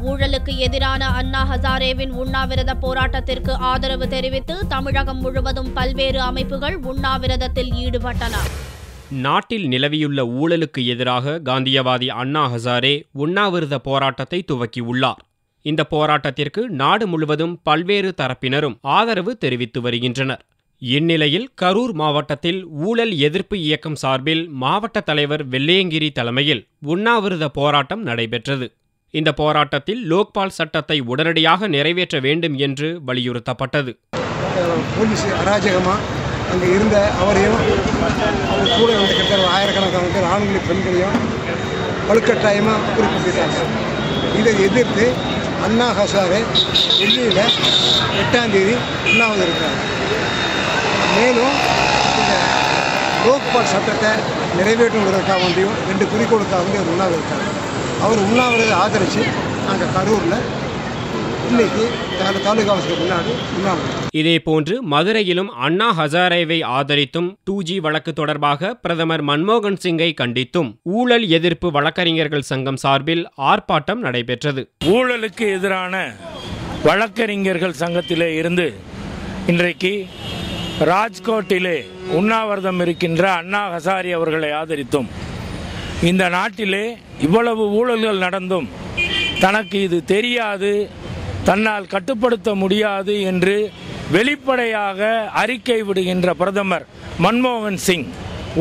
ஊழலுக்கு எதிரான அண்ணா ஹசாரேவின் உண்ணாவிரத போராட்டத்திற்கு ஆதரவு தெரிவித்து தமிழகம் முழுவதும் பல்வேறு அமைப்புகள் உண்ணாவிரதத்தில் ஈடுபட்டன. நாட்டில் நிலவியுள்ள ஊழலுக்கு எதிராக காந்தியவாதி அண்ணா ஹசாரே உண்ணாவிரத போராட்டத்தை துவக்கியுள்ளார். இந்த போராட்டத்திற்கு நாடு முழுவதும் பல்வேறு தரப்பினரும் ஆதரவு தெரிவித்து வருகின்றனர். இந்நிலையில் கரூர் மாவட்டத்தில் ஊழல் எதிர்ப்பு இயக்கம் சார்பில் மாவட்ட தலைவர் வெள்ளையங்கிரி தலைமையில் உண்ணாவிரத போராட்டம் நடைபெற்றது. இந்த போராட்டத்தில் லோக்பால் சட்டத்தை உடனடியாக நிறைவேற்ற வேண்டும் என்று வலியுறுத்தப்பட்டது. போலீஸ் அராஜகமா அங்கே இருந்த அவரையும் அவர் கூட இருந்த கிட்ட ஆயிரக்கணக்கான பேர் ஆண்களையும் பெண்களையும் வலுக்கட்டாயமாக குறிப்பிட்டாங்க. இதை எதிர்த்து அண்ணா ஹசாரே டெல்லியில் 8ஆம் தேதி உண்ணாவிரதம் இருக்கிறாங்க. மேலும் இந்த லோக்பால் சட்டத்தை நிறைவேற்றுவதற்காக வேண்டியும் 2 குறிக்கோளுக்காக வேண்டிய ஒரு உண்ணாவிரதம் இருக்காங்க. அவர் உண்ணாவிரதை ஆதரித்து நாங்கள் கரூரில் இன்னைக்கு தாலுகா ஆஃபீஸுக்கு முன்னாடி உண்ணாவிரதம். இதேபோன்று மதுரையிலும் அண்ணா ஹசாரேவை ஆதரித்தும் 2G வழக்கு தொடர்பாக பிரதமர் மன்மோகன் சிங்கை கண்டித்தும் ஊழல் எதிர்ப்பு வழக்கறிஞர்கள் சங்கம் சார்பில் ஆர்ப்பாட்டம் நடைபெற்றது. ஊழலுக்கு எதிரான வழக்கறிஞர்கள் சங்கத்திலே இருந்து இன்றைக்கு ராஜ்கோட்டிலே உண்ணாவிரதம் இருக்கின்ற அண்ணா ஹசாரே அவர்களை ஆதரித்தும், இந்த நாட்டிலே இவ்வளவு ஊழல்கள் நடந்தும் தனக்கு இது தெரியாது, தன்னால் கட்டுப்படுத்த முடியாது என்று வெளிப்படையாக அறிக்கை விடுகின்ற பிரதமர் மன்மோகன் சிங்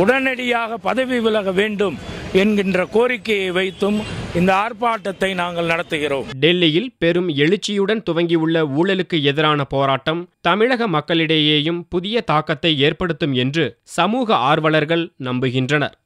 உடனடியாக பதவி விலக வேண்டும் என்கின்ற கோரிக்கையை வைத்தும் இந்த ஆர்ப்பாட்டத்தை நாங்கள் நடத்துகிறோம். டெல்லியில் பெரும் எழுச்சியுடன் துவங்கியுள்ள ஊழலுக்கு எதிரான போராட்டம் தமிழக மக்களிடையேயும் புதிய தாக்கத்தை ஏற்படுத்தும் என்று சமூக ஆர்வலர்கள் நம்புகின்றனர்.